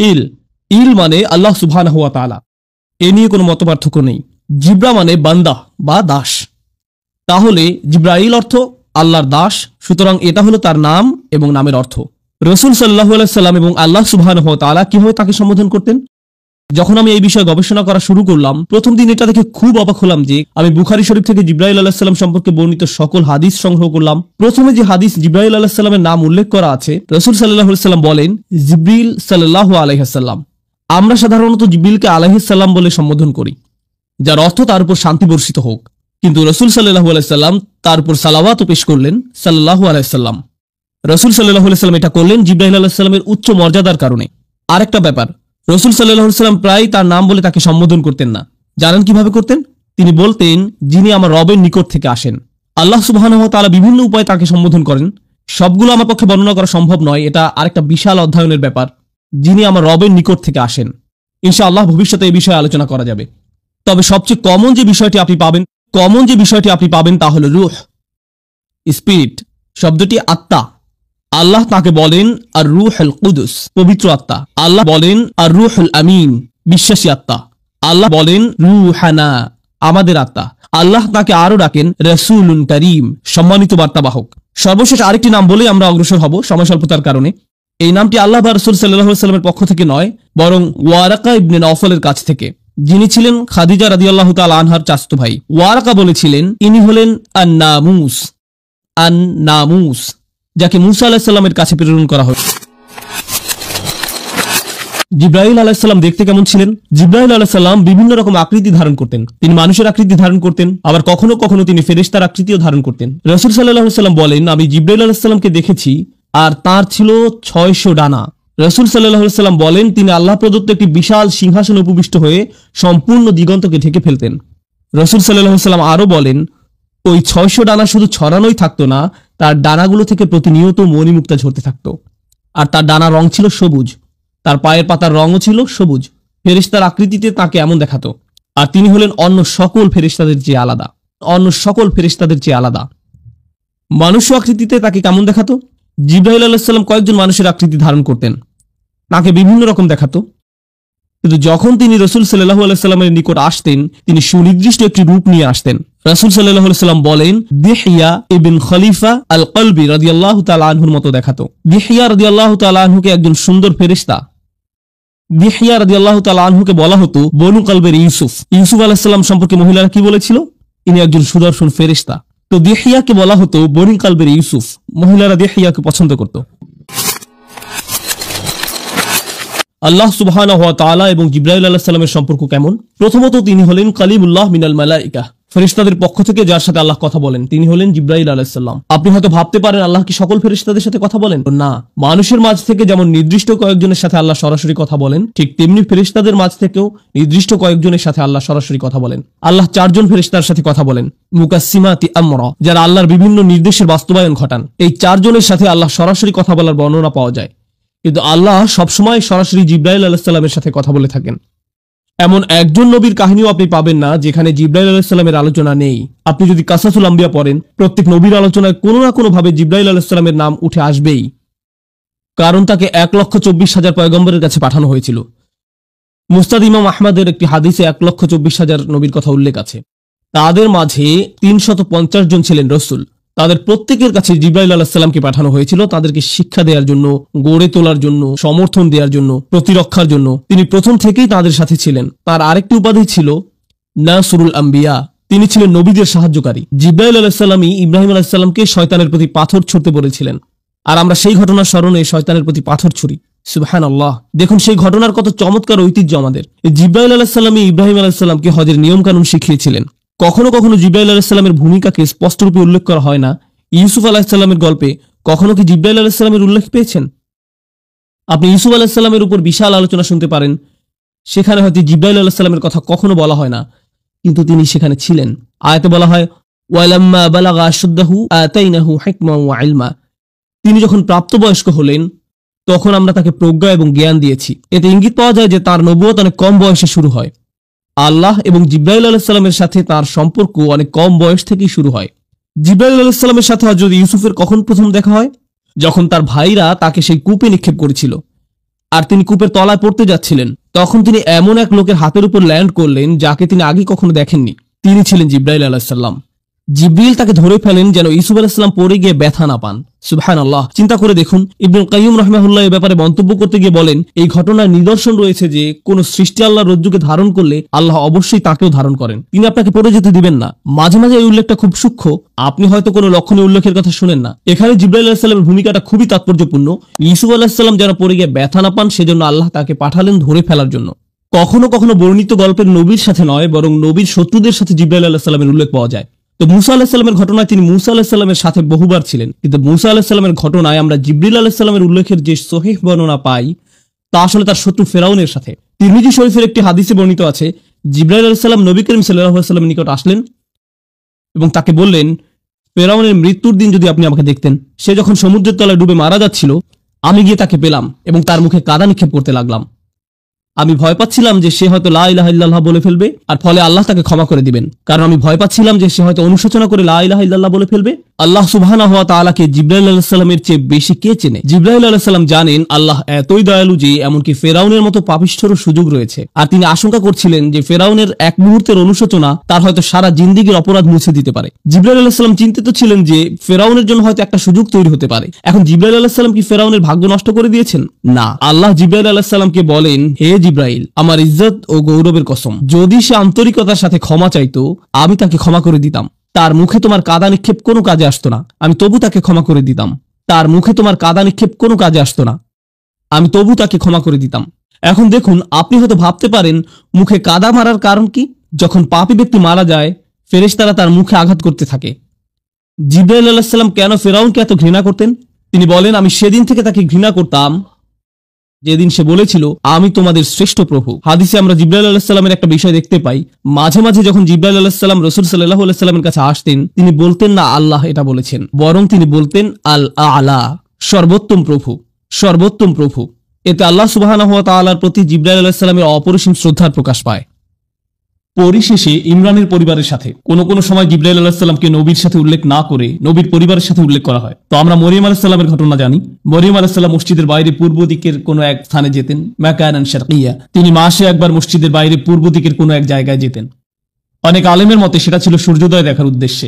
ইল ইল মানে আল্লাহ সুবহানাহু ওয়া তাআলা, এ নিয়ে কোনো মতপার্থক্য নেই। জিব্রা মানে বান্দা বা দাস, তাহলে জিব্রাইল অর্থ আল্লাহর দাস, সুতরাং এটা হলো তার নাম এবং নামের অর্থ। রাসূল সাল্লাল্লাহু আলাইহি সাল্লাম এবং আল্লাহ সুবহানাহু ওয়া তাআলা কিভাবে তাকে সম্বোধন করতেন? যখন আমি এই বিষয়ে গবেষণা করা শুরু করলাম, প্রথম দিন এটা দেখে খুব অবাক হলাম যে আমি বুখারী শরীফ থেকে জিব্রাইল আলাইহিস সালাম সম্পর্কে বর্ণিত সকল হাদিস সংগ্রহ করলাম। প্রথমে যে হাদিস জিব্রাইল আলাইহিস সালামের নাম উল্লেখ করা আছে, রাসূল সাল্লাল্লাহু আলাইহি সাল্লাম বলেন জিবরিল সাল্লাল্লাহু আলাইহি সাল্লাম। আমরা সাধারণত জিবরিলকে আলাইহিস সালাম বলে সম্বোধন করি, যার অর্থ তার উপর শান্তি বর্ষিত হোক, কিন্তু রাসূল সাল্লাল্লাহু আলাইহি সাল্লাম তার উপর সালাওয়াতও পেশ করলেন সাল্লাল্লাহু আলাইহি সাল্লাম। রাসূল সাল্লাল্লাহু আলাইহি সাল্লাম এটা করলেন জিবরাইল আলাইহিস সালামের উচ্চ মর্যাদার কারণে। আরেকটা ব্যাপার, রাসূল সাল্লাল্লাহু আলাইহি সাল্লাম প্রায় তার নাম বলে তাকে সম্বোধন করতেন না। জানেন কিভাবে করতেন? তিনি বলতেন, যিনি আমার রবের নিকট থেকে আসেন। আল্লাহ সুবহানাহু ওয়া তাআলা বিভিন্ন উপায়ে তাকে সম্বোধন করেন, সবগুলো আমার পক্ষে বর্ণনা করা সম্ভব নয়, এটা আরেকটা বিশাল অধ্যয়নের ব্যাপার। যিনি আমার রবের নিকট থেকে আসেন, ইনশাআল্লাহ ভবিষ্যতে এই বিষয়ে আলোচনা করা যাবে। তবে সবচেয়ে কমন যে বিষয়টি আপনি পাবেন তা হলো রূহ, স্পিরিট, শব্দটি আত্মা। আল্লাহ তাকে বলেন আর রূহুল কুদুস, পবিত্র আত্মা। আল্লাহ বলেন আর রূহুল আমিন, বিশ্বাসী আত্মা। আল্লাহ বলেন রূহানা, আমাদের আত্মা। আল্লাহ তাকে আরো ডাকেন রাসূলুন কারীম, সম্মানিত বার্তাবাহক। সর্বশেষ আরেকটি নাম বলে আমরা অগ্রসর হব সময় স্বল্পতার কারণে। এই নামটি আল্লাহ বা রাসূল সাল্লাল্লাহু আলাইহি ওয়াসাল্লামের পক্ষ থেকে নয়, বরং ওয়ারাকা ইবনে নওফলের কাছ থেকে, যিনি ছিলেন খাদিজা রাদিয়াল্লাহু তাআলা আনহার চাচাতো ভাই। ওয়ারাকা বলেছিলেন ইনি হলেন আন-নামুস, যাকে মুসা আলাইহিস সালামের কাছে প্রেরণ করা হয়। জিব্রাইল আলাইহিস সালাম দেখতে কেমন ছিলেন? জিব্রাইল আলাইহিস সালাম বিভিন্ন রকম আকৃতি ধারণ করতেন। তিনি মানুষের আকৃতি ধারণ করতেন, আবার কখনো কখনো তিনি ফেরেশতার আকৃতিও ধারণ করতেন। রাসূল সাল্লাল্লাহু আলাইহি সাল্লাম বলেন, আমি জিব্রাইল আলাইহিস সালামকে দেখেছি আর তার ছিল 600 ডানা। রাসূল সাল্লাল্লাহু আলাইহি সাল্লাম বলেন, তিনি আল্লাহ প্রদত্ত একটি বিশাল সিংহাসনে উপবিষ্ট হয়ে সম্পূর্ণ দিগন্তকে ঢেকে ফেলতেন। রাসূল সাল্লাল্লাহু আলাইহি সাল্লাম আরো বলেন, ওই 600 ডানা শুধু ছড়ানোই থাকতো না, তার ডানাগুলো থেকে প্রতিনিয়ত মণিমুক্তা ঝরতে থাকতো। আর তার ডানার রং ছিল সবুজ, তার পায়ের পাতার রঙও ছিল সবুজ। ফেরেশতার আকৃতিতে তাকে এমন দেখাতো। আর তিনি হলেন অন্য সকল ফেরেশতাদের চেয়ে আলাদা। মানুষ আকৃতিতে তাকে কেমন দেখাতো? জিব্রাইল আলাইহিস সালাম কয়েকজন মানুষের আকৃতি ধারণ করতেন, তাকে বিভিন্ন রকম দেখাতো। কিন্তু যখন তিনি রাসূল সাল্লাল্লাহু আলাইহি সাল্লামের নিকট আসতেন, তিনি সুনির্দিষ্ট একটি রূপ নিয়ে আসতেন। রাসূল সাল্লাল্লাহু আলাইহি সাল্লাম বলেন, দিহইয়া ইবন খলিফা আল কলবি রাদিয়াল্লাহু তাআলা আনহুর মতো দেখাতো। দিহইয়া রাদিয়াল্লাহু তাআলা আনহুকে একজন সুন্দর ফেরেশতা। দিহইয়া রাদিয়াল্লাহু তাআলা আনহুকে বলা হতো বনু কলবের ইউসুফ। ইউসুফ আলাইহিস সালাম সম্পর্কে মহিলারা কি বলেছিল? ইনি একজন সুদর্শন ফেরেশতা। তো দিহইয়াকে বলা হতো বনু কলবের ইউসুফ। মহিলারা দিহইয়াকে পছন্দ করত। আল্লাহ সুবহানাহু ওয়া তাআলা এবং জিব্রাইল আলাইহিস সালামের সম্পর্ক কেমন? প্রথমত, তিনি হলেন কালিমুল্লাহ মিনাল মালাইকা, ফেরেশতাদের পক্ষ থেকে যার সাথে আল্লাহ কথা বলেন তিনি হলেন জিব্রাইল আলাইহিস সালাম। আপনি হয়তো ভাবতে পারেন আল্লাহ কি সকল ফেরেশতাদের সাথে কথা বলেন? না, মানুষের মাঝ থেকে যেমন নির্দিষ্ট কয়েকজনের সাথে আল্লাহ সরাসরি কথা বলেন, ঠিক তেমনি ফেরেশতাদের মাঝ থেকেও নির্দিষ্ট কয়েকজনের সাথে আল্লাহ সরাসরি কথা বলেন। আল্লাহ 4 জন ফেরেশতার সাথে কথা বলেন, মুকাসসিমাতি আমরা, যারা আল্লাহর বিভিন্ন নির্দেশের বাস্তবায়ন ঘটান। এই 4 জনের সাথে আল্লাহ সরাসরি কথা বলার বর্ণনা পাওয়া যায়, কিন্তু আল্লাহ সবসময় সরাসরি জিব্রাইল আলাইহিস সালামের সাথে কথা বলে থাকেন। এমন একজন নবীর কাহিনীও আপনি পাবেন না যেখানে জিব্রাইল আলাইহিস সালামের আলোচনা নেই। আপনি যদি কাসাসুল আম্বিয়া পড়েন, প্রত্যেক নবীর আলোচনায় কোনো না কোনো ভাবে জিব্রাইল আলাইহিস সালামের নাম উঠে আসবেই, কারণ তাকে 1,24,000 পয়গম্বরের কাছে পাঠানো হয়েছিল। মুসনাদ ইমাম আহমদের একটি হাদিসে 1,24,000 নবীর কথা উল্লেখ আছে। তাদের মাঝে 350 জন ছিলেন রাসূল। তাদের প্রত্যেকের কাছে জিব্রাইল আলাইহিস সালামকে পাঠানো হয়েছিল তাদেরকে শিক্ষা দেওয়ার জন্য, গড়ে তোলার জন্য, সমর্থন দেওয়ার জন্য, প্রতিরক্ষার জন্য। তিনি প্রথম থেকেই তাদের সাথে ছিলেন। তার আরেকটি উপাধি ছিল নাসরুল আম্বিয়া, তিনি ছিলেন নবীদের সাহায্যকারী। জিব্রাইল আলাইহিস সালামই ইব্রাহিম আলাইহিস সালামকে শয়তানের প্রতি পাথর ছুঁড়তে বলেছিলেন, আর আমরা সেই ঘটনার স্মরণে শয়তানের প্রতি পাথর ছুঁড়ি। সুবহানাল্লাহ, দেখুন সেই ঘটনার কত চমৎকার ঐতিহ্য আমাদের। জিব্রাইল আলাইহিস সালামই ইব্রাহিম আলাইহিস সালামকে হজের নিয়ম কানুন শিখিয়েছিলেন। কখনো কখনো জিব্রাইল আলাইহিস সালামের ভূমিকাকে স্পষ্টরূপে উল্লেখ করা হয় না। ইউসুফ আলাইহিস সালামের গল্পে কখনো কি জিব্রাইল আলাইহিস সালামের উল্লেখ পেয়েছেন? আপনি ইউসুফ আলাইহিস সালামের উপর বিশাল আলোচনা শুনতে পারেন, সেখানে হয়তো জিব্রাইল আলাইহিস সালামের কথা কখনো বলা হয় না, কিন্তু তিনি সেখানে ছিলেন। আয়াতে বলা হয় ওয়ালাম্মা বালাগা আশুদ্দাহু আতাইনাহু হিকমা ওয়া ইলমা, তিনি যখন প্রাপ্তবয়স্ক হলেন তখন আমরা তাকে প্রজ্ঞা এবং জ্ঞান দিয়েছি। এতে ইঙ্গিত পাওয়া যায় যে তার নবুয়ত অনেক কম বয়সে শুরু হয়। আল্লাহ এবং জিব্রাইল আলাইহিস সালামের সাথে তার সম্পর্ক অনেক কম বয়স থেকেই শুরু হয়। জিব্রাইল আলাইহিস সালামের সাথে হযরত ইউসুফের কখন প্রথম দেখা হয়? যখন তার ভাইরা তাকে সেই কূপে নিক্ষেপ করেছিল। আর তিনি কূপের তলায় পড়তে যাচ্ছিলেন। তখন তিনি এমন এক লোকের হাতের উপর ল্যান্ড করলেন যাকে তিনি আগে কখনো দেখেননি। তিনি ছিলেন জিব্রাইল আলাইহিস সালাম। জিবরিল তাকে ধরে ফেলেন যেন ইউসুফ আলাইহিস সালাম পড়ে গিয়ে ব্যথা না পান। সুবহানাল্লাহ, চিন্তা করে দেখুন। ইবনুল কাইয়্যিম রাহিমাহুল্লাহ এই ব্যাপারে মন্তব্য করতে গিয়ে বলেন, এই ঘটনার নিদর্শন রয়েছে যে কোন সৃষ্টি আল্লাহর রজ্জুকে ধারণ করলে আল্লাহ অবশ্যই তাকেও ধারণ করেন, তিনি আপনাকে পড়ে যেতে দিবেন না। মাঝে মাঝে এই উল্লেখটা খুব সূক্ষ্ম, আপনি হয়তো কোনো লক্ষণীয় উল্লেখের কথা শুনেন না। এখানে জিবরাইল আলাইহিস সালামের ভূমিকাটা খুবই তাৎপর্যপূর্ণ। ইউসুফ আলাইহিস সালাম যেন পড়ে গিয়ে ব্যথা না পান সেজন্য আল্লাহ তাকে পাঠালেন ধরে ফেলার জন্য। কখনো কখনো বর্ণিত গল্পের নবীর সাথে নয়, বরং নবীর শত্রুদের সাথে জিবরাইল আলাইহিস সালামের উল্লেখ পাওয়া যায়। তো মুসা আলাইহিস সালামের ঘটনায় তিনি মুসা আলাইহিস সালামের সাথে বহুবার ছিলেন, কিন্তু মুসা আলাইহিস সালামের ঘটনায় আমরা জিবরিল আলাইহিস সালামের উল্লেখের যে সহিহ বর্ণনা পাই তা আসলে তার শত্রু ফেরাউনের সাথে। তিরমিজি শরীফের একটি হাদিসে বর্ণিত আছে, জিবরাইল আলাইহিস সালাম নবী করিম সাল্লাল্লাহু আলাইহি ওয়াসাল্লামের নিকট আসলেন এবং তাকে বললেন, ফেরাউনের মৃত্যুর দিন যদি আপনি আমাকে দেখতেন, সে যখন সমুদ্রের তলায় ডুবে মারা যাচ্ছিল, আমি গিয়ে তাকে পেলাম এবং তার মুখে কাদা নিক্ষেপ করতে লাগলাম। আমি ভয় পাচ্ছিলাম যে সে হয়তো লা ইলাহা ইল্লাল্লাহ বলে ফেলবে, আর ফলে আল্লাহ তাকে ক্ষমা করে দিবেন। কারণ আমি ভয় পাচ্ছিলাম যে সে হয়তো অনুশোচনা করে লা ইলাহা ইল্লাল্লাহ বলে ফেলবে। আল্লাহ সুবহানাহু ওয়া তাআলাকে জিবরাইল আলাইহিস সালামের চেয়ে বেশি কে চেনে? জিবরাইল আলাইহিস সালাম জানেন আল্লাহ এতই দয়ালু যে এমনকি ফেরাউনের মতো পাপিষ্ঠেরও সুযোগ রয়েছে। আর তিনি আশঙ্কা করছিলেন যে ফেরাউনের এক মুহূর্তের অনুশোচনা তার হয়তো সারা জিন্দেগীর অপরাধ মুছে দিতে পারে। জিবরাইল আলাইহিস সালাম চিন্তিত ছিলেন যে ফেরাউনের জন্য হয়তো একটা সুযোগ তৈরি হতে পারে। এখন জিবরাইল আলাইহিস সালাম কি ফেরাউনের ভাগ্য নষ্ট করে দিয়েছেন? না। আল্লাহ জিবরাইল আলাইহিস সালামকে বলেন, হে জিবরাইল, আমার ইজ্জত ও গৌরবের কসম, যদি সে আন্তরিকতার সাথে ক্ষমা চাইতো আমি তাকে ক্ষমা করে দিতাম। তার মুখে তোমার কাদা নিক্ষেপ কোনো কাজে আসতো না, আমি তবু তাকে ক্ষমা করে দিতাম। তার মুখে তোমার কাদা নিক্ষেপ কোনো কাজে আসতো না, আমি তবু তাকে ক্ষমা করে দিতাম। এখন দেখুন, আপনি হয়তো ভাবতে পারেন মুখে কাদা মারার কারণ কি? যখন পাপী ব্যক্তি মারা যায়, ফেরেশতারা তার মুখে আঘাত করতে থাকে। জিবরাইল আলাইহিস সালাম কেন ফেরাউনকে এত ঘৃণা করতেন? তিনি বলেন, আমি সেদিন থেকে তাকে ঘৃণা করতাম যেদিন সে বলেছিল আমি তোমাদের শ্রেষ্ঠ প্রভু। হাদিসে আমরা জিবরাইল আলাইহিস সালামের একটা বিষয় দেখতে পাই, মাঝে মাঝে যখন জিবরাইল আলাইহিস সালাম রাসূল সাল্লাল্লাহু আলাইহি সাল্লামের কাছে আসতেন, তিনি বলতেন না আল্লাহ এটা বলেছেন, বরং তিনি বলতেন আল আলা, সর্বোত্তম প্রভু, সর্বোত্তম প্রভু। এতে আল্লাহ সুবহানাহু ওয়া তাআলার প্রতি জিবরাইল আলাইহিস সালামের অপরিসীম শ্রদ্ধার প্রকাশ পায়। পরিশেষে ইমরানের পরিবারের সাথে কোনো সময় জিবরাইল আলাইহিস সালামকে নবীর সাথে উল্লেখ না করে নবীর পরিবারের সাথে উল্লেখ করা হয়। তো আমরা মরিয়ম আলাইহিস সালামের ঘটনা জানি। মরিয়ম আলাইহিস সালাম মসজিদের বাইরে পূর্ব দিকের কোনো এক স্থানে যেতেন, মাকানান শারকিয়া। তিনি মাসে একবার মসজিদের বাইরে পূর্ব দিকের কোনো এক জায়গায় যেতেন। অনেক আলেমের মতে সেটা ছিল সূর্যোদয় দেখার উদ্দেশ্যে।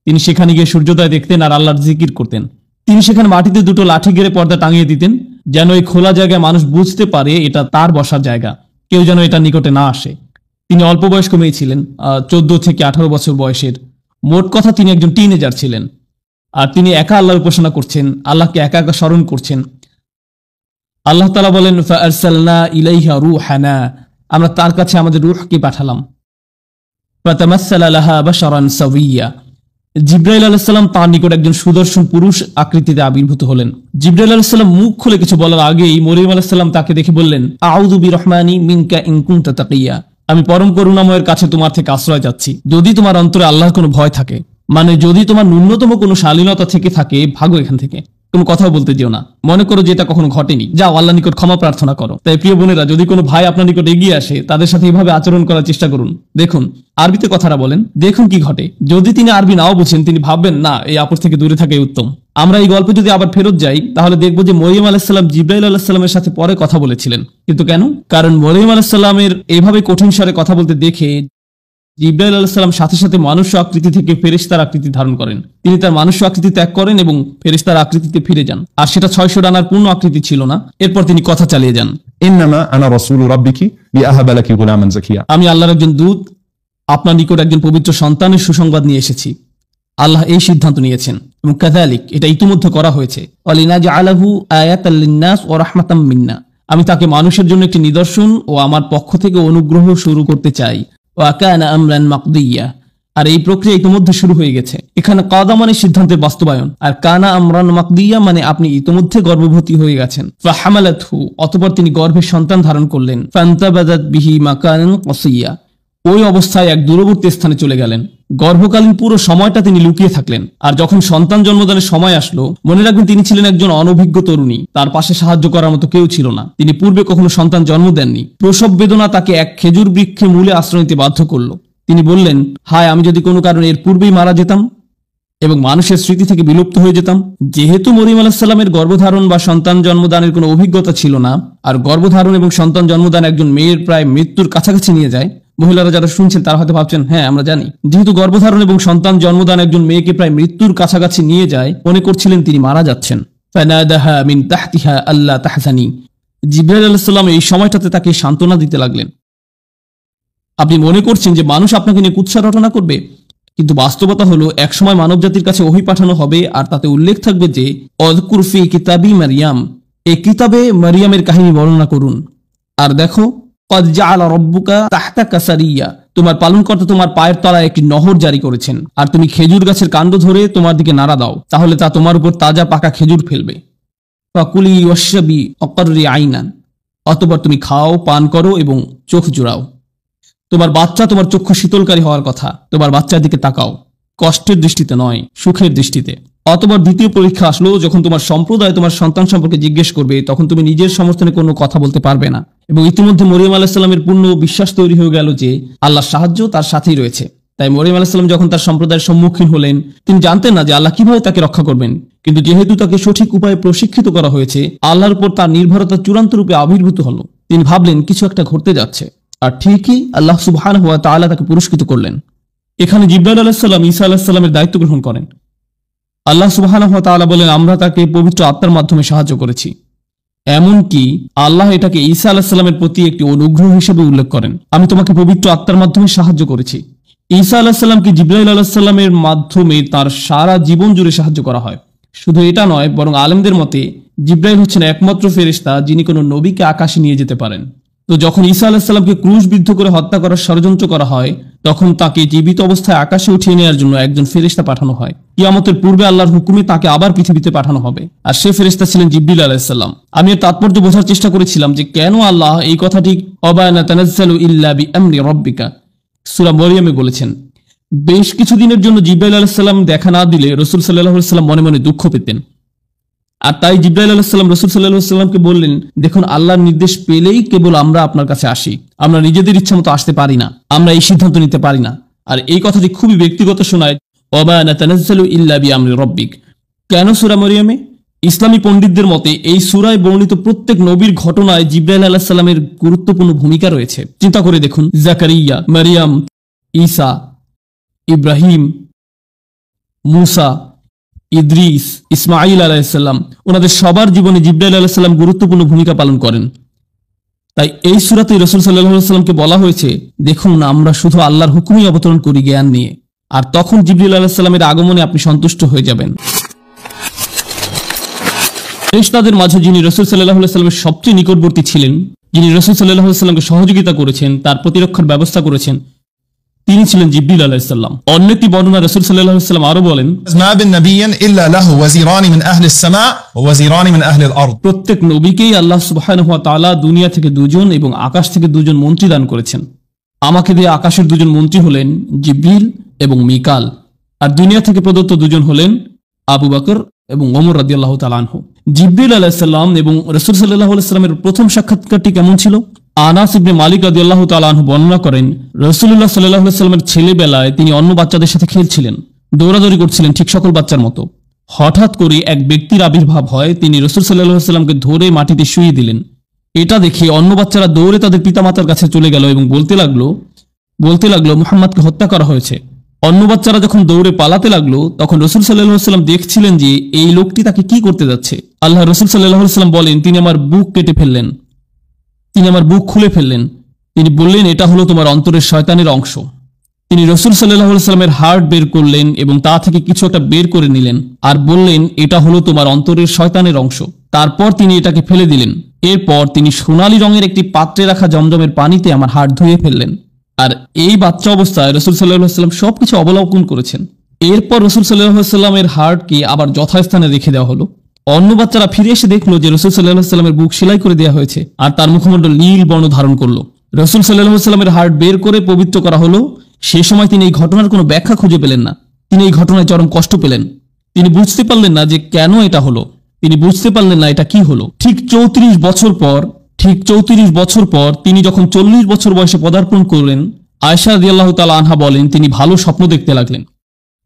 তিনি সেখানে গিয়ে সূর্যোদয় দেখতেন আর আল্লাহর জিকির করতেন। তিনি সেখানে মাটিতে দুটো লাঠি গেড়ে পর্দা টাঙিয়ে দিতেন, যেন এই খোলা জায়গায় মানুষ বুঝতে পারে এটা তার বসার জায়গা, কেউ যেন এটা নিকটে না আসে। তিনি অল্প বয়স্ক মেয়ে ছিলেন, 14 থেকে 18 বছর বয়সের। মোট কথা তিনি একজন টিনেজার ছিলেন। আর তিনি একা আল্লাহর উপাসনা করছেন, আল্লাহকে একা একা স্মরণ করছেন। আল্লাহ তাআলা বলেন, ফাআরসালনা ইলাইহা রূহানা, আমরা তার কাছে আমাদের রূহকে পাঠালাম। ফাতামাসসালা লাহা বাশারান সাওয়িয়া, জিবরাইল আলাইহিস সালাম তার নিকট একজন সুদর্শন পুরুষ আকৃতিতে আবির্ভূত হলেন। জিবরাইল আলাইহিস সালাম মুখ খুলে কিছু বলার আগেই মরিয়ম আলাইহিস সালাম তাকে দেখে বললেন, আউযু বিরহমানি মিনকা ইন কুনতা তাকিয়া, আমি পরম করুণাময়ের কাছে তোমার থেকে আশ্রয় চাচ্ছি যদি তোমার অন্তরে আল্লাহর কোনো ভয় থাকে, মানে যদি তোমার ন্যূনতম কোনো শালীনতা থেকে থাকে, ভাগো এখান থেকে, কোনো কথাও বলতে যেও না, মনে করো যে এটা কখনো ঘটেনি, যাও আল্লাহর নিকট ক্ষমা প্রার্থনা করো। তাই প্রিয় বোনেরা, যদি কোনো ভাই আপনার নিকট এগিয়ে আসে, তাদের সাথে এইভাবে আচরণ করার চেষ্টা করুন। দেখুন আরবিতে কথাটা বলেন, দেখুন কি ঘটে। যদি তিনি আরবি নাও বুঝেন, তিনি ভাববেন না এই আপদ থেকে দূরে থাকাই উত্তম। আমরা এই গল্পে যদি আবার ফেরত যাই, তাহলে দেখবো যে মরিয়ম আলাইহিস সালাম জিবরাইল আলাইহিস সালামের সাথে পরে কথা বলেছিলেন। কিন্তু কেন? কারণ মরিয়ম আলাইহিস সালামের এইভাবে কঠিন স্বরে কথা বলতে দেখে জিবরাইল আলাইহিস সালাম সাথে সাথে মানুষ্য আকৃতি থেকে ফেরেশতার আকৃতি ধারণ করেন। তিনি তার মানুষ্য আকৃতি ত্যাগ করেন এবং ফেরেশতার আকৃতিতে ফিরে যান। আর সেটা 600 ডানার পূর্ণ আকৃতি ছিল না। এরপর তিনি কথা চালিয়ে যান, ইন্নামা আনা রাসূলু রাব্বিকি লিআহাবা লাকি গুলামান যাকিয়া, আমি আল্লাহর একজন দূত, আপনার নিকট একজন পবিত্র সন্তানের সুসংবাদ নিয়ে এসেছি। আল্লাহ এই সিদ্ধান্ত নিয়েছেন এবং কাযালিক, এটা ইতিমধ্যে করা হয়েছে। ওয়ালিনাজআলাহু আয়াতাল লিন্নাস ওয়া রাহমাতাম মিন্না, আমি তাকে মানুষের জন্য একটি নিদর্শন ও আমার পক্ষ থেকে অনুগ্রহ শুরু করতে চাই। ওয়া কানা আমরান মাকদিয়া, আর এই প্রক্রিয়া ইতিমধ্যে শুরু হয়ে গেছে। এখানে কাদা মানে সিদ্ধান্তের বাস্তবায়ন, আর কানা আমরান মাকদিয়া মানে আপনি ইতিমধ্যে গর্ভবতী হয়ে গেছেন। ফাহামালাতহু, অতঃপর তিনি গর্ভে সন্তান ধারণ করলেন। ফান্তাবাযাত বিহি মাকানান ক্বাসিয়া, ওই অবস্থায় এক দূরবর্তী স্থানে চলে গেলেন। গর্ভকালীন পুরো সময়টা তিনি লুকিয়ে থাকলেন। আর যখন সন্তান জন্মদানের সময় আসলো, মনে রাখবেন তিনি ছিলেন একজন অনভিজ্ঞ তরুণী, তার পাশে সাহায্য করার মতো কেউ ছিল না। তিনি পূর্বে কখনো সন্তান জন্ম দেননি। প্রসব বেদনা তাকে এক খেজুর বৃক্ষের মূলে আশ্রয় নিতে বাধ্য করলো। তিনি বললেন, হায়, আমি যদি কোনো কারণে এর পূর্বেই মারা যেতাম। এবং মানুষের স্মৃতি থেকে বিলুপ্ত হয়ে যেতাম। যেহেতু মরিয়ম আলাইহিস সালামের গর্ভধারণ বা সন্তান জন্মদানের কোনো অভিজ্ঞতা ছিল না, আর গর্ভধারণ এবং সন্তান জন্মদান একজন মেয়ের প্রায় মৃত্যুর কাছাকাছি নিয়ে যায়, মহিলারা যারা শুনছেন তারা হয়তো ভাবছেন, হ্যাঁ আমরা জানি, যেহেতু গর্ভধারণ এবং সন্তান জন্মদান একজন মেয়েকে প্রায় মৃত্যুর কাছাকাছি নিয়ে যায়, মনে করছিলেন তিনি মারা যাচ্ছেন। ফানাদাহা মিন তাহতিহা আল্লা তাহজানি। জিবরাইল আলাইহিস সালাম এই সময়টাতে তাকে সান্ত্বনা দিতে লাগলেন। আপনি মনে করছেন যে মানুষ আপনাকে নিয়ে কুৎসা রটনা করবে, কিন্তু বাস্তবতা হলো একসময় মানব জাতির কাছে ওহী পাঠানো হবে, আর তাতে উল্লেখ থাকবে যে অযকুর ফি কিতাবি মারিয়াম, এই কিতাবে মারিয়ামের কাহিনী বর্ণনা করুন। আর দেখো, কদ জাআলা রাব্বুকা তাহতাকা সারিয়া, তোমার পালনকর্তা তোমার পায়ের তলায় একটি নহর জারি করেছেন, আর তুমি খেজুর গাছের কাণ্ড ধরে তোমার দিকে নাড়া দাও, তাহলে তা তোমার উপর তাজা পাকা খেজুর ফেলবে। ফাকুলি ওয়াশরাবি ওয়াকররি আইনান, অতঃপর তুমি খাও, পান করো এবং চোখ জুড়াও। তোমার বাচ্চা তোমার চক্ষু শীতলকারী হওয়ার কথা, তোমার বাচ্চার দিকে তাকাও, কষ্টের দৃষ্টিতে নয়, সুখের দৃষ্টিতে। অতঃপর দ্বিতীয় পরীক্ষা আসলো, যখন তোমার সম্প্রদায় তোমার সন্তান সম্পর্কে জিজ্ঞেস করবে, তখন তুমি নিজের সমর্থনে কোনো কথা বলতে পারবে না। এবং ইতিমধ্যে মরিয়ম আলাইহিস সালামের পূর্ণ বিশ্বাস তৈরি হয়ে গেল যে আল্লাহর সাহায্য তার সাথেই রয়েছে। তাই মরিয়ম আলাইহিস সালাম যখন তার সম্প্রদায়ের সম্মুখীন হলেন, তিনি জানতেন না যে আল্লাহ কিভাবে তাকে রক্ষা করবেন, কিন্তু যেহেতু তাকে সঠিক উপায়ে প্রশিক্ষিত করা হয়েছে, আল্লাহর উপর তার নির্ভরতা চূড়ান্ত রূপে আবির্ভূত হলো। তিনি ভাবলেন কিছু একটা ঘটতে যাচ্ছে, আর ঠিকই আল্লাহ সুবহানাহু ওয়া তাআলা তাকে পুরস্কৃত করলেন। এখানে জিবরাইল আলাইহিস সালাম ঈসা আলাইহিস সালামের দায়িত্ব গ্রহণ করেন। আল্লাহ সুবহানাহু ওয়া তাআলা বলেন, আমরা তাকে পবিত্র আত্মার মাধ্যমে সাহায্য করেছি। এমনকি আল্লাহ এটাকে ঈসা আলাইহিস সালামের প্রতি একটি অনুগ্রহ হিসেবে উল্লেখ করেন, আমি তোমাকে পবিত্র আত্মার মাধ্যমে সাহায্য করেছি। ঈসা আলাইহিস সালামকে জিবরাইল আলাইহিস সালামের মাধ্যমে তার সারা জীবন জুড়ে সাহায্য করা হয়। শুধু এটা নয়, বরং আলেমদের মতে জিবরাইল হচ্ছেন একমাত্র ফেরেশতা যিনি কোনো নবীকে আকাশে নিয়ে যেতে পারেন। তো যখন ঈসা আলাইহিস সালামকে ক্রুশবিদ্ধ করে হত্যা করার ষড়যন্ত্র করা হয়, তখন তাকে জীবিত অবস্থায় আকাশে উঠিয়ে নেওয়ার জন্য একজন ফেরেশতা পাঠানো হয়। কিয়ামতের পূর্বে আল্লাহর হুকুমে তাকে আবার পৃথিবীতে পাঠানো হবে, আর সে ফেরেশতা ছিলেন জিবরিল আলাইহিস সালাম। আমি এর তাৎপর্য বোঝার চেষ্টা করেছিলাম যে কেন আল্লাহ এই কথাটি অবায়না তানাজ্জালু ইল্লা বিআমরি রাব্বিকা সূরা মরিয়মে বলেছেন। বেশ কিছুদিনের জন্য জিবরাইল আলাইহিস সালাম দেখা না দিলে রাসূল সাল্লাল্লাহু আলাইহি ওয়াসাল্লাম মনে মনে দুঃখ পেতেন। আর তাই জিবরাইল আলাইহিস সালাম রাসূল সাল্লাল্লাহু আলাইহি ওয়াসাল্লামকে বললেন, দেখুন, আল্লাহর নির্দেশ পেলেই কেবল আমরা আপনার কাছে আসি, আমরা নিজেদের ইচ্ছা মতো আসতে পারি না, আমরা এই সিদ্ধান্ত নিতে পারি না। আর এই কথাটি খুবই ব্যক্তিগত শোনায়, ওয়া মা নাতানাজ্জালু ইল্লা বিআমরি রাব্বিক। কেন সূরা মরিয়মে? ইসলামী পণ্ডিতদের মতে এই সূরায় বর্ণিত প্রত্যেক নবীর ঘটনায় জিবরাইল আলাইহিস সালামের গুরুত্বপূর্ণ ভূমিকা রয়েছে। চিন্তা করে দেখুন, জাকারিয়া, মারিয়াম, ঈসা, ইব্রাহিম, মুসা, ইদ্রিস, ইসমাঈল আলাইহিস সালাম, ওনাদের সবার জীবনে জিবরাইল আলাইহিস সালাম গুরুত্বপূর্ণ ভূমিকা পালন করেন। তাই এই সূরাতে রাসূল সাল্লাল্লাহু আলাইহি ওয়াসাল্লামকে বলা হয়েছে, দেখুন, আমরা শুধু আল্লাহর হুকুমই অবতরণ করি জ্ঞান নিয়ে, আর তখন জিবরিল আলাইহিস সালামের আগমনে আপনি সন্তুষ্ট হয়ে যাবেন। ফেরেশতাদের মাঝে যিনি রাসূল সাল্লাল্লাহু আলাইহি ওয়াসাল্লামের সবচেয়ে নিকটবর্তী ছিলেন, যিনি রাসূল সাল্লাল্লাহু আলাইহি ওয়াসাল্লামকে সহযোগিতা করেছেন, তার প্রতিরক্ষার ব্যবস্থা করেছেন, তিনি ছিলেন জিবরিল আলাইহিস সালাম। অন্য একটি বর্ণনা রাসূল সাল্লাল্লাহু আলাইহি ওয়াসাল্লাম আরো বলেন, ما من نبي إلا له وزيران من أهل السماء ووزيران من أهل الأرض। প্রত্যেক নবীকেই আল্লাহ সুবহানাহু ওয়া তাআলা দুনিয়া থেকে দুজন এবং আকাশ থেকে দুজন মন্ত্রী দান করেছেন। আমাকে দিয়ে আকাশের দুজন মন্ত্রী হলেন জিবরিল এবং মিকাল, আর দুনিয়া থেকে প্রদত্ত দুজন হলেন আবু বকর এবং ওমর রাদিয়াল্লাহু তাআলা আনহু। জিবরিল আলাইহিস সালাম এবং রাসূল সাল্লাল্লাহু আলাইহি ওয়াসাল্লামের প্রথম সাক্ষাৎকারটি কেমন ছিল? আনাস ইবনে মালিক রাদিয়াল্লাহু তাআলা আনহু বর্ণনা করেন, রাসূলুল্লাহ সাল্লাল্লাহু আলাইহি ওয়াসাল্লামের ছেলেবেলায় তিনি অন্য বাচ্চাদের সাথে খেলছিলেন, দৌড়াদৌড়ি করছিলেন ঠিক সকল বাচ্চার মতো। হঠাৎ করে এক ব্যক্তির আবির্ভাব হয়, তিনি রাসূল সাল্লাল্লাহু আলাইহি ওয়াসাল্লামকে ধরে মাটিতে শুইয়ে দিলেন। এটা দেখে অন্য বাচ্চারা দৌড়ে তাদের পিতামাতার কাছে চলে গেল এবং বলতে লাগলো মুহাম্মদকে হত্যা করা হয়েছে। অন্য বাচ্চারা যখন দৌড়ে পালাতে লাগলো, তখন রাসূল সাল্লাল্লাহু আলাইহি ওয়াসাল্লাম দেখছিলেন যে এই লোকটি তাকে কি করতে যাচ্ছে। আল্লাহ রাসূল সাল্লাল্লাহু আলাইহি ওয়াসাল্লাম বলেন, তিনি আমার বুক কেটে ফেললেন, তিনি আমার বুক খুলে ফেললেন। তিনি বললেন, এটা হলো তোমার অন্তরের শয়তানের অংশ। তিনি রাসূল সাল্লাল্লাহু আলাইহি ওয়াসাল্লামের হার্ট বের করলেন এবং তা থেকে কিছু একটা বের করে নিলেন, আর বললেন, এটা হলো তোমার অন্তরের শয়তানের অংশ। তারপর তিনি এটাকে ফেলে দিলেন। এরপর তিনি সোনালী রঙের একটি পাত্রে রাখা জমজমের পানিতে আমার হাড় ধুয়ে ফেললেন। আর এই বাচ্চা অবস্থায় রাসূল সাল্লাল্লাহু আলাইহি ওয়াসাল্লাম সবকিছু অবলোকন করেছেন। এরপর রাসূল সাল্লাল্লাহু আলাইহি ওয়াসাল্লামের হাড়কে আবার যথাস্থানে রেখে দেওয়া হলো। অন্য বাচ্চারা ফিরে এসে দেখলো যে রাসূল সাল্লাল্লাহু আলাইহি ওয়াসাল্লামের বুক সেলাই করে দেওয়া হয়েছে, আর তার মুখমণ্ডল নীল বর্ণ ধারণ করলো। রাসূল সাল্লাল্লাহু আলাইহি ওয়াসাল্লামের হাড় বের করে পবিত্র করা হলো। সে সময় তিনি এই ঘটনার কোনো ব্যাখ্যা খুঁজে পেলেন না। তিনি এই ঘটনায় চরম কষ্ট পেলেন। তিনি বুঝতে পারলেন না যে কেন এটা হলো, তিনি বুঝতে পারলেন না এটা কি হলো। ঠিক 34 বছর পর তিনি যখন 40 বছর বয়সে পদার্পণ করলেন, আয়েশা রাদিয়াল্লাহু তাআলা আনহা বলেন, তিনি ভালো স্বপ্ন দেখতে লাগলেন।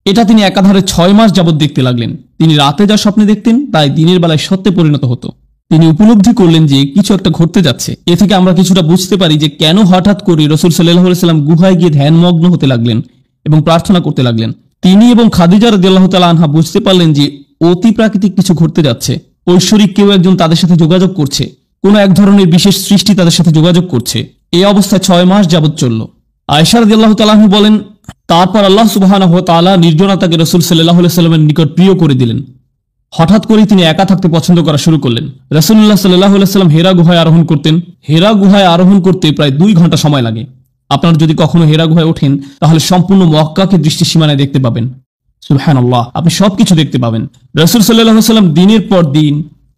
এটা তিনি একাধারে 6 মাস যাবৎ দেখতে লাগলেন। তিনি রাতে যা স্বপ্নে দেখতেন তাই দিনের বেলায় সত্যে পরিণত হতো। তিনি উপলব্ধি করলেন যে কিছু একটা ঘটতে যাচ্ছে। এ থেকে আমরা কিছুটা বুঝতে পারি যে কেন হঠাৎ করে রাসূল সাল্লাল্লাহু আলাইহি সাল্লাম গুহায় গিয়ে ধ্যানমগ্ন হতে লাগলেন এবং প্রার্থনা করতে লাগলেন। তিনি এবং খাদিজা রাদিয়াল্লাহু তাআলা আনহা বুঝতে পারলেন যে অতি প্রাকৃতিক কিছু ঘটতে যাচ্ছে। ঐশ্বরিক কেউ একজন তাদের সাথে যোগাযোগ করছে, কোনো এক ধরনের বিশেষ সৃষ্টি তাদের সাথে যোগাযোগ করছে। এই অবস্থায় 6 মাস যাবৎ চলল। আয়েশা রাদিয়াল্লাহু তাআলা আনহা বলেন, তারপর আল্লাহ সুবহানাহু ওয়া তাআলা নির্জনতাকে রাসূল সাল্লাল্লাহু আলাইহি সাল্লামের নিকট প্রিয় করে দিলেন। হঠাৎ করেই তিনি একা থাকতে পছন্দ করা শুরু করলেন। রাসূলুল্লাহ সাল্লাল্লাহু আলাইহি সাল্লাম হেরা গুহায় আরোহণ করতেন। হেরা গুহায় আরোহণ করতে প্রায় 2 ঘন্টা সময় লাগে। আপনারা যদি কখনো হেরা গুহায় ওঠেন তাহলে সম্পূর্ণ মক্কাকে দৃষ্টি সীমানায় দেখতে পাবেন। সুবহানাল্লাহ, আপনি সবকিছু দেখতে পাবেন। রাসূল সাল্লাল্লাহু আলাইহি সাল্লাম দিনের পর দিন,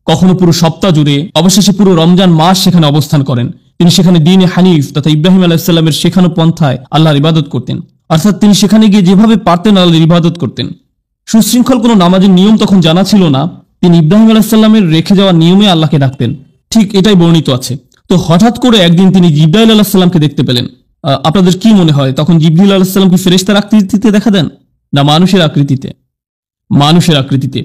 কখনো পুরো সপ্তাহ জুড়ে, অবশেষে পুরো রমজান মাস সেখানে অবস্থান করেন। তিনি সেখানে দ্বীনে হানিফ তথা ইব্রাহিম আলাইহিস সালামের শেখানো পন্থায় আল্লাহর ইবাদত করতেন। অর্থাৎ তিনি সেখানে গিয়ে যেভাবে পারতেন আল্লাহর ইবাদত করতেন। সুশৃঙ্খল কোনো নামাজের নিয়ম তখন জানা ছিল না। তিনি ইব্রাহিম আলাইহিস সালামের রেখে যাওয়া নিয়মে আল্লাহকে ডাকতেন। ঠিক এটাই বর্ণিত আছে। তো হঠাৎ করে একদিন তিনি জিবরাইল আলাইহিস সালামকে দেখতে পেলেন। আপনাদের কি মনে হয় তখন জিবরিল আলাইহিস সালাম কি ফেরেশতার আকৃতিতে দেখা দেন না মানুষের আকৃতিতে? মানুষের আকৃতিতে।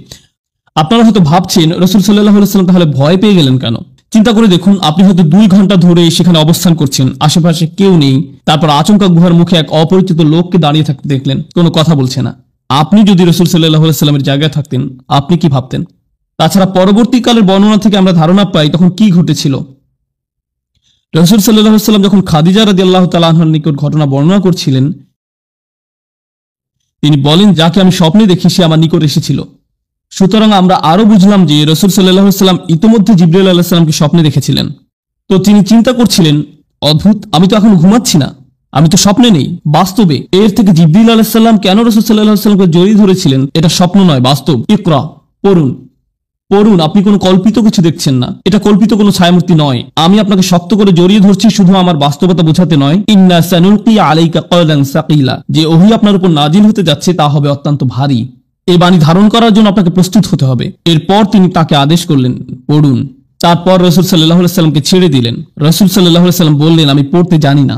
আপনারা হয়তো ভাবছেন রাসূল সাল্লাল্লাহু আলাইহি ওয়াসাল্লাম তাহলে ভয় পেয়ে গেলেন কেন? চিন্তা করে দেখুন, আপনি হয়তো 2 ঘন্টা ধরে সেখানে অবস্থান করছেন, আশেপাশে কেউ নেই, তারপর আচমকা গুহার মুখে এক অপরিচিত লোককে দাঁড়িয়ে থাকতে দেখলেন, কোনো কথা বলছে না। আপনি যদি রাসূল সাল্লাল্লাহু আলাইহি ওয়াসাল্লামের জায়গায় থাকতেন আপনি কি ভাবতেন? তাছাড়া পরবর্তীকালের বর্ণনা থেকে আমরা ধারণা পাই তখন কি ঘটেছিল। রাসূল সাল্লাল্লাহু আলাইহি ওয়াসাল্লাম যখন খাদিজা রাদিয়াল্লাহু তাআলা আনহার নিকট ঘটনা বর্ণনা করছিলেন, তিনি বলেন, যাকে আমি স্বপ্নে দেখি সে আমার নিকট এসেছিল। সুতরাং আমরা আরো বুঝলাম যে রাসূল সাল্লাল্লাহু আলাইহি ওয়াসাল্লাম ইতোমধ্যে জিবরাইল আলাইহিস সালামকে স্বপ্নে দেখেছিলেন। তো তিনি চিন্তা করছিলেন, অদ্ভুত, আমি তো এখন ঘুমাচ্ছি না, আমি তো স্বপ্নে নেই, বাস্তবে। এর থেকে জিবরাইল আলাইহিস সালাম কেন রাসূল সাল্লাল্লাহু আলাইহি ওয়াসাল্লামকে জড়িয়ে ধরেছিলেন? এটা স্বপ্ন নয়, বাস্তব। ইকরা, পড়ুন, পড়ুন, আপনি কোনো কল্পিত কিছু দেখছেন না, এটা কল্পিত কোনো ছায়ামূর্তি নয়। আমি আপনাকে শক্ত করে জড়িয়ে ধরছি শুধু আমার বাস্তবতা বোঝাতে নয়। ইন্না সানুলকি আলাইকা কওলান সাকিলা, যে ওহী আপনার উপর নাজিল হতে যাচ্ছে তা হবে অত্যন্ত ভারী। এই বাণী ধারণ করার জন্য আপনাকে প্রস্তুত হতে হবে। এরপর তিনি তাকে আদেশ করলেন, পড়ুন। তারপর রাসূল সাল্লাল্লাহু আলাইহি ওয়াসাল্লামকে ছেড়ে দিলেন। রাসূল সাল্লাল্লাহু আলাইহি ওয়াসাল্লাম বললেন, আমি পড়তে জানি না।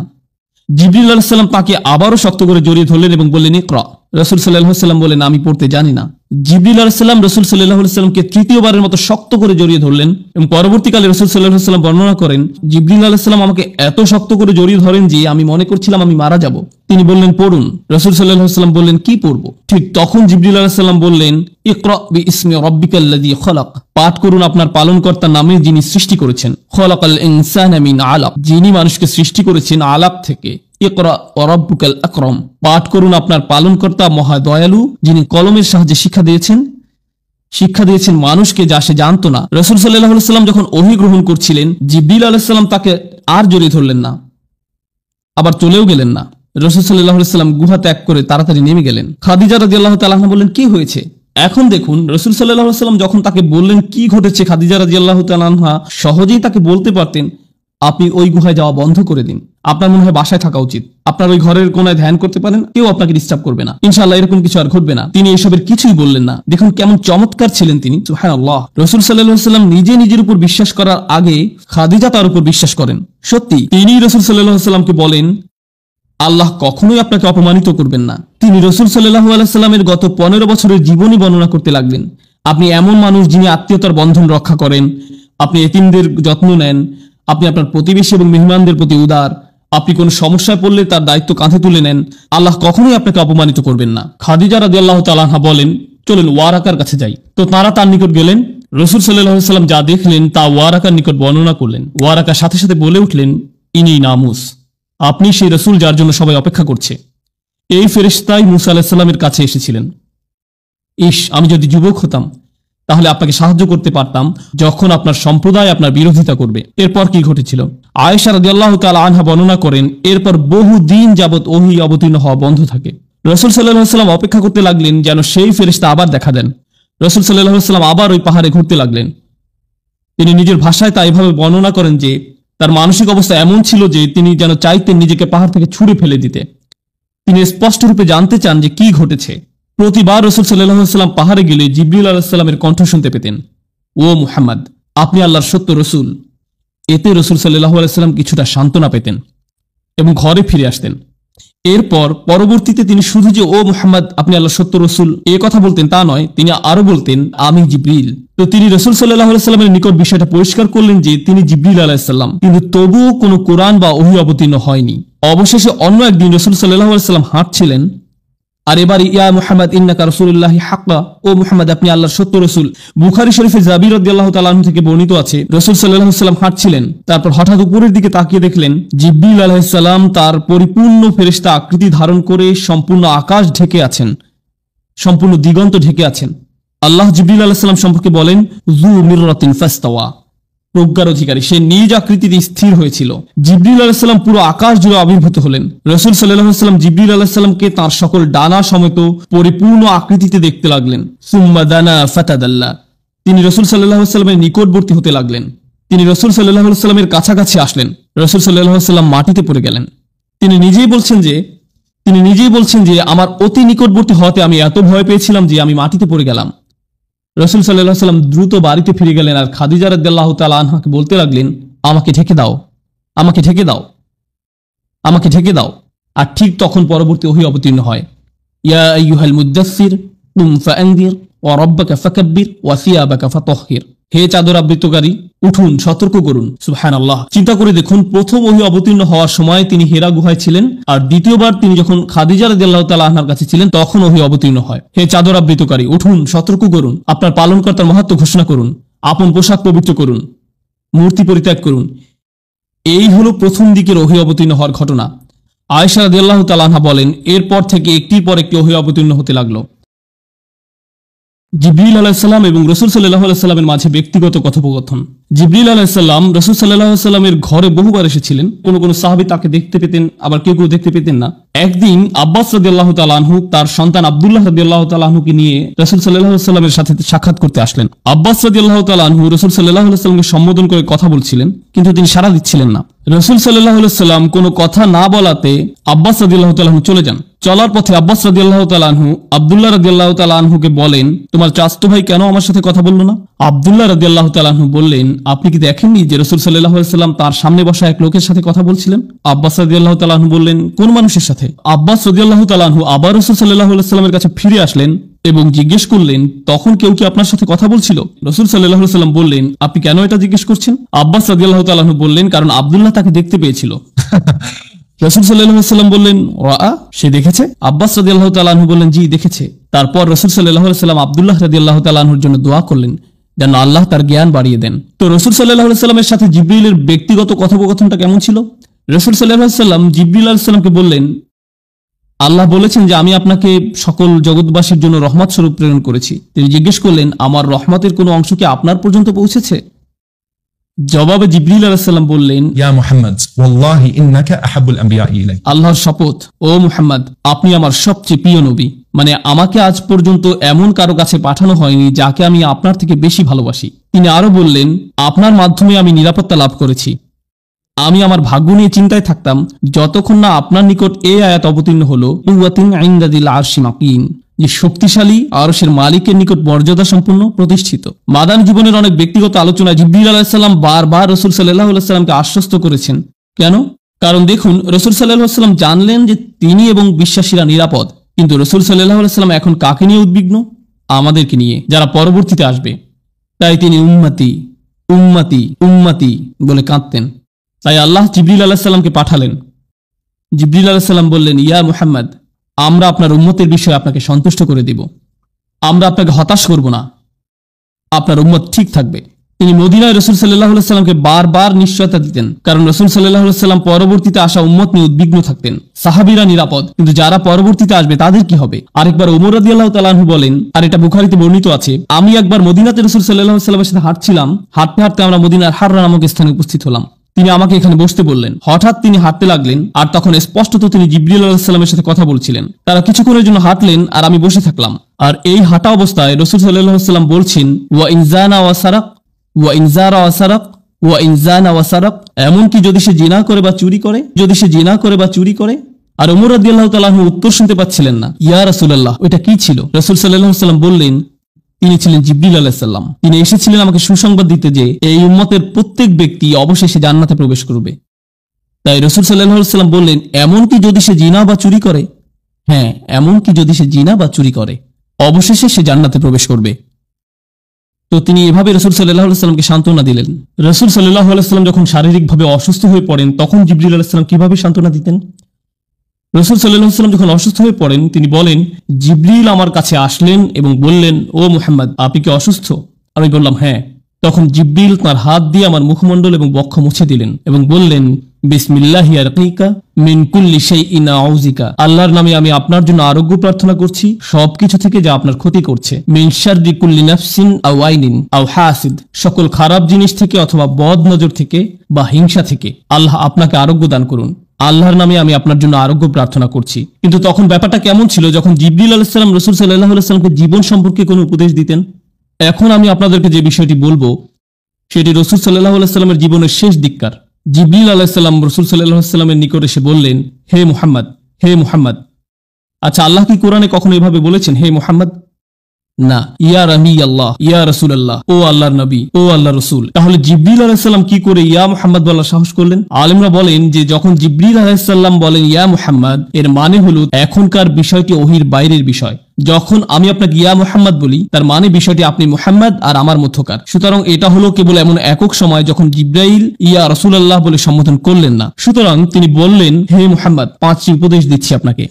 জিবরিল আলাইহিস সালাম তাকে আবারও শক্ত করে জড়িয়ে ধরলেন এবং বললেন, ইকরা। রাসূল সাল্লাল্লাহু আলাইহি ওয়াসাল্লাম বললেন, আমি পড়তে জানি না। জিবরিল আলাইহিস সালাম রাসূল সাল্লাল্লাহু আলাইহি ওয়াসাল্লামকে তৃতীয়বারের মতো শক্ত করে জড়িয়ে ধরলেন এবং পরবর্তীকালে রাসূল সাল্লাল্লাহু আলাইহি ওয়াসাল্লাম বর্ণনা করেন, জিবরিল আলাইহিস সালাম আমাকে এত শক্ত করে জড়িয়ে ধরেন যে আমি মনে করছিলাম আমি মারা যাব। তিনি বললেন, পড়ুন। রাসূল সাল্লাল্লাহু আলাইহি ওয়াসাল্লাম বললেন, কি পড়ব? ঠিক তখন জিবরিল আলাইহিস সালাম বললেন, ইকরা বিইসমি রাব্বিকাল্লাযী খলাক, পাঠ করুন আপনার পালনকর্তার নামে যিনি সৃষ্টি করেছেন। খলাকাল ইনসানা মিন আলাক, যিনি মানুষকে সৃষ্টি করেছেন আলাক থেকে। ইকরা ওয়া রাব্বুকাল আকরাম, পাঠ করুন আপনার পালনকর্তা মহা দয়ালু, যিনি কলমের সাহায্যে শিক্ষা দিয়েছেন মানুষকে যা সে জানতো না। রাসূল সাল্লাল্লাহু আলাইহি ওয়াসাল্লাম যখন ওহী গ্রহণ করছিলেন, জিবরিল আলাইহিস সালাম তাকে আর জড়িয়ে ধরলেন না, আবার চলেও গেলেন না। রাসূল সাল্লাল্লাহু আলাইহি ওয়াসাল্লাম গুহা ত্যাগ করে তাড়াতাড়ি নেমে গেলেন। খাদিজা রাদিয়াল্লাহু তাআলা আনহা বললেন, কি হয়েছে? এখন দেখুন, রাসূল সাল্লাল্লাহু আলাইহি ওয়াসাল্লাম যখন তাকে বললেন কি ঘটেছে, খাদিজা রাদিয়াল্লাহু তাআলা আনহা সহজেই তাকে বলতে পারতেন, আপনি ওই গুহায় যাওয়া বন্ধ করে দিন, আপনার মনে হয় বাসায় থাকা উচিত, আপনার ওই ঘরের কোনায় ধ্যান করতে পারেন, কেউ আপনাকে ডিস্টার্ব করবে না, ইনশাআল্লাহ এরকম কিছু আর ঘটবে না। তিনি এসবের কিছুই বললেন না। দেখুন কেমন চমৎকার ছিলেন তিনি, সুবহানাল্লাহ। রাসূল সাল্লাল্লাহু আলাইহি ওয়াসাল্লাম নিজে নিজের উপর বিশ্বাস করার আগে খাদিজা তার উপর বিশ্বাস করেন। সত্যি তিনি রাসূল সাল্লাল্লাহু আলাইহি ওয়াসাল্লামকে বলেন, আল্লাহ কখনোই আপনাকে অপমানিত করবেন না। তিনি রাসূল সাল্লাল্লাহু আলাইহি ওয়াসাল্লামের গত 15 বছরের জীবনী বর্ণনা করতে লাগলেন। আপনি এমন মানুষ যিনি আত্মীয়তার বন্ধন রক্ষা করেন, আপনি এতিমদের যত্ন নেন, আপনি আপনার প্রতিবেশী এবং মেহমানদের প্রতি উদার, আপনি কোন সমস্যায় পড়লে তার দায়িত্ব কাঁধে তুলে নেন। আল্লাহ কখনোই আপনাকে অপমানিত করবেন না। খাদিজা রাদিয়াল্লাহু তাআলা আনহা বলেন, চলেন ওয়ারাকার কাছে যাই। তো তারা তার নিকট গেলেন। রাসূল সাল্লাল্লাহু আলাইহি ওয়াসাল্লাম যা দেখলেন তা ওয়ারাকার নিকট বর্ণনা করলেন। ওয়ারাকার সাথে সাথে বলে উঠলেন, ইনি নামুস, আপনি সেই রাসূল যার জন্য সবাই অপেক্ষা করছে। এই ফেরেশতাই মুসা আলাইহিস সালামের কাছে এসেছিলেন। ইস, আমি যদি যুবক হতাম তাহলে আপনাকে সাহায্য করতে পারতাম যখন আপনার সম্প্রদায় আপনার বিরোধিতা করবে। এরপর কি ঘটেছিল? আয়েশা রাদিয়াল্লাহু তাআলা আনহা বর্ণনা করেন, এরপর বহু দিন যাবত ওহী অবতীর্ণ হওয়া বন্ধ থাকে। রাসূল সাল্লাল্লাহু আলাইহি ওয়াসাল্লাম অপেক্ষা করতে লাগলেন যেন সেই ফেরেশতা আবার দেখা দেন। রাসূল সাল্লাল্লাহু আলাইহি ওয়াসাল্লাম আবার ওই পাহাড়ে ঘুরতে লাগলেন। তিনি নিজের ভাষায় তা এভাবে বর্ণনা করেন যে তার মানসিক অবস্থা এমন ছিল যে তিনি যেন চাইতেন নিজেকে পাহাড় থেকে ছুঁড়ে ফেলে দিতে। তিনি স্পষ্ট রূপে জানতে চান যে কি ঘটেছে। প্রতিবার রাসূল সাল্লাল্লাহু আলাইহি ওয়াসাল্লাম পাহাড়ে গেলে জিবরিল আলাইহিস সালামের কণ্ঠ শুনতে পেতেন, ও মুহাম্মদ, আপনি আল্লাহর সত্য রাসূল। এতে রাসূল সাল্লাল্লাহু আলাইহি ওয়াসাল্লাম কিছুটা সান্ত্বনা পেতেন এবং ঘরে ফিরে আসতেন। এরপর পরবর্তীতে তিনি শুধু যে ও মুহাম্মদ আপনি আল্লাহ সত্য রসুল এ কথা বলতেন তা নয়, তিনি আরো বলতেন আমি জিবরিল। তো তিনি রসুল সাল্লাল্লাহু আলাইহি সাল্লামের নিকট বিষয়টা পরিষ্কার করলেন যে তিনি জিবরিল আলাইহিস সালাম, কিন্তু তবুও কোনো কোরআন বা ওহী অবতীর্ণ হয়নি। অবশেষে অন্য একদিন রসুল সাল্লাল্লাহু আলাইহি সাল্লাম হাঁটছিলেন, আর এবার ইয়া মুহাম্মদ ইন্নাকা রাসূলুল্লাহি হাক্কা, ও মুহাম্মদ আপনি আল্লাহর সত্য রাসূল। বুখারী শরীফে জাবির রাদিয়াল্লাহু তাআলা আনহু থেকে বর্ণিত আছে রাসূল সাল্লাল্লাহু আলাইহি সাল্লাম হাঁটছিলেন, তারপর হঠাৎ উপরের দিকে তাকিয়ে দেখলেন জিবরিল আলাইহিস সালাম তার পরিপূর্ণ ফেরেশতা আকৃতি ধারণ করে সম্পূর্ণ আকাশ ঢেকে আছেন, সম্পূর্ণ দিগন্ত ঢেকে আছেন। আল্লাহ জিবরিল আলাইহিস সালাম সম্পর্কে বলেন যু মিররাতিন ফাস্তাওয়া, প্রজ্ঞার অধিকারী, সে নিজ আকৃতিতে স্থির হয়েছিল। জিবরিল আলাইহিস সালাম পুরো আকাশ জুড়ে আবির্ভূত হলেন। রাসূল সাল্লাল্লাহু আলাইহি সাল্লাম জিবরিল আলাইহিস সালামকে তার সকল ডানা সমেত পরিপূর্ণ আকৃতিতে দেখতে লাগলেন। সুম্মা দানা ফাতাদাল্লা, তিনি রাসূল সাল্লাল্লাহু আলাইহি সাল্লামের নিকটবর্তী হতে লাগলেন। তিনি রাসূল সাল্লাল্লাহু আলাইহি সাল্লামের কাছাকাছি আসলেন। রাসূল সাল্লাল্লাহু আলাইহি সাল্লাম মাটিতে পড়ে গেলেন। তিনি নিজেই বলছেন যে আমার অতি নিকটবর্তী হওয়াতে আমি এত ভয় পেয়েছিলাম যে আমি মাটিতে পড়ে গেলাম। রাসূল সাল্লাল্লাহু আলাইহি সাল্লাম দ্রুত বাড়িতে ফিরে গেলেন আর খাদিজা রাদিয়াল্লাহু তাআলা আনহাকে বলতে লাগলেন আমাকে ঢেকে দাও, আমাকে ঢেকে দাও, আমাকে ঢেকে দাও। আর ঠিক তখন পরবর্তী ওহী অবতীর্ণ হয়, ইয়া আইয়ুহাল মুদ্দাসসির কুম ফাআনদির ওয়া রাব্বাকা ফাকাব্বির ওয়া সিয়াবাকা ফাতাহহির, হে চাদর আবৃতকারী উঠুন, সতর্ক করুন। সুবহানাল্লাহ, চিন্তা করে দেখুন, প্রথম ওহী অবতীর্ণ হওয়ার সময় তিনি হেরা গুহায় ছিলেন, আর দ্বিতীয়বার তিনি যখন খাদিজা রাদিয়াল্লাহু তাআলা আনহার কাছে ছিলেন তখন ওহী অবতীর্ণ হয়। হে চাদর আবৃতকারী উঠুন, সতর্ক করুন, আপনার পালনকর্তার মহত্ব ঘোষণা করুন, আপন পোশাক পবিত্র করুন, মূর্তি পরিত্যাগ করুন। এই হলো প্রথম দিকের ওহী অবতীর্ণ হওয়ার ঘটনা। আয়েশা রাদিয়াল্লাহু তাআলা আনহা বলেন এরপর থেকে একটির পর একটি ওহী অবতীর্ণ হতে লাগলো। জিবরিল আলাইহিস সালাম এবং রাসূল সাল্লাল্লাহু আলাইহি সাল্লামের মাঝে ব্যক্তিগত কথোপকথন। জিবরিল আলাইহিস সালাম রাসূল সাল্লাল্লাহু আলাইহি সাল্লামের ঘরে বহুবার এসেছিলেন। কোন সাহাবী তাকে দেখতে পেতেন, আবার কেউ দেখতে পেতেন না। একদিন আব্বাস রাদিয়াল্লাহু তাআলা আনহু তার সন্তান আব্দুল্লাহ রাদিয়াল্লাহু তাআলা আনহুকে নিয়ে রাসূল সাল্লাল্লাহু আলাইহি সাল্লামের সাথে সাক্ষাৎ করতে আসলেন। আব্বাস রাদিয়াল্লাহু তাআলা আনহু রাসূল সাল্লাল্লাহু আলাইহি সাল্লামকে সম্বোধন করে কথা বলছিলেন, কিন্তু তিনি সাড়া দিচ্ছিলেন না। রাসূল সাল্লাল্লাহু আলাইহি সাল্লাম কোনো কথা না বলাতে আব্বাস রাদিয়াল্লাহু তাআলা আনহু চলে যান। চলার পথে আব্বাস রাদিয়াল্লাহু তাআলা আনহু আব্দুল্লাহ রাদিয়াল্লাহু তাআলা আনহুকে বলেন তোমার চাচতো ভাই কেন আমার সাথে কথা বলল না? আব্দুল্লাহ রাদিয়াল্লাহু তাআলা আনহু বললেন আপনি কি দেখেননি যে রাসূল সাল্লাল্লাহু আলাইহি সাল্লাম তার সামনে বসা এক লোকের সাথে কথা বলছিলেন? আব্বাস রাদিয়াল্লাহু তাআলা আনহু বললেন কোন মানুষের সাথে? আব্বাস রাদিয়াল্লাহু তাআলা আনহু আবার রাসূল সাল্লাল্লাহু আলাইহি সাল্লামের কাছে ফিরে আসলেন এবং জিজ্ঞেস করলেন তখন কেউ কি আপনার সাথে কথা বলছিল? রাসূল সাল্লাল্লাহু আলাইহি সাল্লাম বললেন আপনি কেন এটা জিজ্ঞেস করছেন? আব্বাস রাদিয়াল্লাহু তাআলা আনহু বললেন কারণ আব্দুল্লাহ তাকে দেখতে পেয়েছিল। রাসূল সাল্লাল্লাহু আলাইহি সাল্লাম বললেন রাআ, সে দেখেছে? আব্বাস রাদিয়াল্লাহু তাআলা আনহু বললেন জি দেখেছে। তারপর রাসূল সাল্লাল্লাহু আলাইহি সাল্লাম আব্দুল্লাহ রাদিয়াল্লাহু তাআলা আনহুর জন্য দোয়া করলেন যেন আল্লাহ তার জ্ঞান বাড়িয়ে দেন। তো রাসূল সাল্লাল্লাহু আলাইহি সাল্লামের সাথে জিবরিলের ব্যক্তিগত কথোপকথনটা কেমন ছিল? রাসূল সাল্লাল্লাহু আলাইহি সাল্লাম জিবরিল আলাইহিস সালামকে বললেন আল্লাহ বলেছেন যে আমি আপনাকে সকল জগৎবাসীর জন্য রহমত স্বরূপ প্রেরণ করেছি। তিনি জিজ্ঞেস করলেন আমার রহমতের কোনো অংশ কি আপনার পর্যন্ত পৌঁছেছে? জবাবে জিবরিল আলাইহিস সালাম বললেন يا محمد والله إنك أحب الأنبياء إلي আল্লাহর শপথ ও মুহাম্মদ আপনি আমার সবচেয়ে প্রিয় নবী, মানে আমাকে আজ পর্যন্ত এমন কারো কাছে পাঠানো হয়নি যাকে আমি আপনার থেকে বেশি ভালোবাসি। তিনি আরো বললেন আপনার মাধ্যমে আমি নিরাপত্তা লাভ করেছি। আমি আমার ভাগ্য নিয়ে চিন্তায় থাকতাম যতক্ষণ না আপনার নিকট এই আয়াত অবতীর্ণ হলো কুওয়াতিন ইনদা যিল আরশি মাকিন, যে শক্তিশালী আরশের মালিকের নিকট মর্যাদা সম্পন্ন প্রতিষ্ঠিত। মাদানী জীবনের অনেক ব্যক্তিগত আলোচনায় জিবরিল আলাইহিস সালাম বারবার রাসূল সাল্লাল্লাহু আলাইহি সাল্লামকে আশ্বস্ত করেছেন। কেন? কারণ দেখুন রাসূল সাল্লাল্লাহু আলাইহি সাল্লাম জানলেন যে তিনি এবং বিশ্বাসীরা নিরাপদ, কিন্তু রাসূল সাল্লাল্লাহু আলাইহি সাল্লাম এখন কাকে নিয়ে উদ্বিগ্ন? আমাদেরকে নিয়ে, যারা পরবর্তীতে আসবে। তাই তিনি উম্মতি উম্মতি উম্মতি বলে কাঁদতেন। তাই আল্লাহ জিবরিল আলাইহিস সালামকে পাঠালেন। জিবরিল আলাইহিস সালাম বললেন ইয়া মুহাম্মদ আমরা আপনার উম্মতের বিষয়ে আপনাকে সন্তুষ্ট করে দিব, আমরা আপনাকে হতাশ করব না, আপনার উম্মত ঠিক থাকবে। তিনি মদিনায় রাসূল সাল্লাল্লাহু আলাইহি সাল্লামকে বারবার নিশ্চয়তা দিতেন, কারণ রাসূল সাল্লাল্লাহু আলাইহি সাল্লাম পরবর্তীতে আসা উম্মত নিয়ে উদ্বিগ্ন থাকতেন। সাহাবীরা নিরাপদ, কিন্তু যারা পরবর্তীতে আসবে তাদের কি হবে? আরেকবার ওমর রাদিয়াল্লাহু তাআলা আনহু বলেন, আর এটা বুখারীতে বর্ণিত আছে, আমি একবার মদিনাতে রাসূল সাল্লাল্লাহু আলাইহি সাল্লামের সাথে হাঁটছিলাম, হাঁটতে হাঁটতে আমরা মদিনার হাররা নামক স্থানে উপস্থিত হলাম। তিনি আমাকে এখানে বসতে বললেন। হঠাৎ তিনি হাঁটতে লাগলেন, আর তখন স্পষ্টত তিনি জিবরিল আলাইহিস সালামের সাথে কথা বলছিলেন। তারা কিছুক্ষণের জন্য হাঁটলেন আর আমি বসে থাকলাম। আর এই হাঁটা অবস্থায় রাসূল সাল্লাল্লাহু আলাইহি সাল্লাম বলছেন ওয়া ইনজানা ওয়া সারাক ওয়া ইনজারা ওয়া সারাক ওয়া ইনজানা ওয়া সারাক, এমনকি যদি সে জিনা করে বা চুরি করে, যদি সে জিনা করে বা চুরি করে। আর ওমর রাদিয়াল্লাহু তাআলা আনহু উত্তর শুনতে পাচ্ছিলেন না। ইয়া রাসূলুল্লাহ ওটা কি ছিল? রাসূল সাল্লাল্লাহু আলাইহি সাল্লাম বললেন তিনি ছিলেন জিবরিল আলাইহিস সালাম। তিনি এসেছিলেন আমাকে সুসংবাদ দিতে যে এই উম্মতের প্রত্যেক ব্যক্তি অবশেষে জান্নাতে প্রবেশ করবে। তাই রাসূল সাল্লাল্লাহু আলাইহি ওয়াসাল্লাম বললেন, এমনকি যদি সে জিনা বা চুরি করে, হ্যাঁ, এমনকি যদি সে জিনা বা চুরি করে, অবশেষে সে জান্নাতে প্রবেশ করবে। তো তিনি এভাবে রাসূল সাল্লাল্লাহু আলাইহি ওয়াসাল্লামকে সান্ত্বনা দিলেন। রাসূল সাল্লাল্লাহু আলাইহি ওয়াসাল্লাম যখন শারীরিকভাবে অসুস্থ হয়ে পড়েন, তখন জিবরিল আলাইহিস সালাম কিভাবে সান্ত্বনা দিতেন? রাসূল সাল্লাল্লাহু আলাইহি ওয়াসাল্লাম যখন অসুস্থ হয়ে পড়েন, তিনি বলেন, জিবরিল আমার কাছে আসলেন এবং বললেন, ও মুহাম্মদ, আপনি কি অসুস্থ? আমি বললাম, হ্যাঁ। তখন জিবরিল তাঁর হাত দিয়ে আমার মুখমণ্ডল এবং বক্ষ মুছে দিলেন এবং বললেন, বিসমিল্লাহি আরকিকা মিন কুল্লি শাইইন আউযিকা, আল্লাহর নামে আমি আপনার জন্য আরোগ্য প্রার্থনা করছি সবকিছু থেকে যা আপনার ক্ষতি করছে। মিন শাররি কুল্লি নাফসিন আও আইনিন আও হাসিদ, সকল খারাপ জিনিস থেকে অথবা বদ নজর থেকে বা হিংসা থেকে আল্লাহ আপনাকে আরোগ্য দান করুন। আল্লাহর নামে আমি আপনার জন্য আরোগ্য প্রার্থনা করছি। কিন্তু তখন ব্যাপারটা কেমন ছিল যখন জিবরিল আলাইহিস সালাম রাসূল সাল্লাল্লাহু আলাইহি ওয়াসাল্লামকে জীবন সম্পর্কে কোনো উপদেশ দিতেন? এখন আমি আপনাদেরকে যে বিষয়টি বলবো সেটি রাসূল সাল্লাল্লাহু আলাইহি ওয়াসাল্লামের জীবনের শেষ দিককার। জিবরিল আলাইহিস সালাম রাসূল সাল্লাল্লাহু আলাইহি ওয়াসাল্লামের নিকট এসে বললেন, হে মুহাম্মদ, হে মুহাম্মদ। আচ্ছা, আল্লাহ কি কোরআনে কখনো এভাবে বলেছেন, হে মুহাম্মদ? না। ইয়া রাবি আল্লাহ, ইয়া রাসূলুল্লাহ, ও আল্লাহর নবী, ও আল্লাহর রাসূল। তাহলে জিবরিল আলাইহিস সালাম কি করে ইয়া মুহাম্মদ বলার সাহস করলেন? আলেমরা বলেন যে যখন জিবরিল আলাইহিস সালাম বলেন ইয়া মুহাম্মদ, এর মানে হলো এখনকার বিষয়টি ওহীর বাইরের বিষয়। যখন আমি আপনাকে ইয়া মুহাম্মদ বলি, তার মানে বিষয়টি আপনি মুহাম্মদ আর আমার মধ্যকার। সুতরাং এটা হলো কেবল এমন একক সময় যখন জিবরাইল ইয়া রাসূলুল্লাহ বলে সম্বোধন করলেন না। সুতরাং তিনি বললেন, হে মুহাম্মদ, 5টি উপদেশ দিচ্ছি আপনাকে।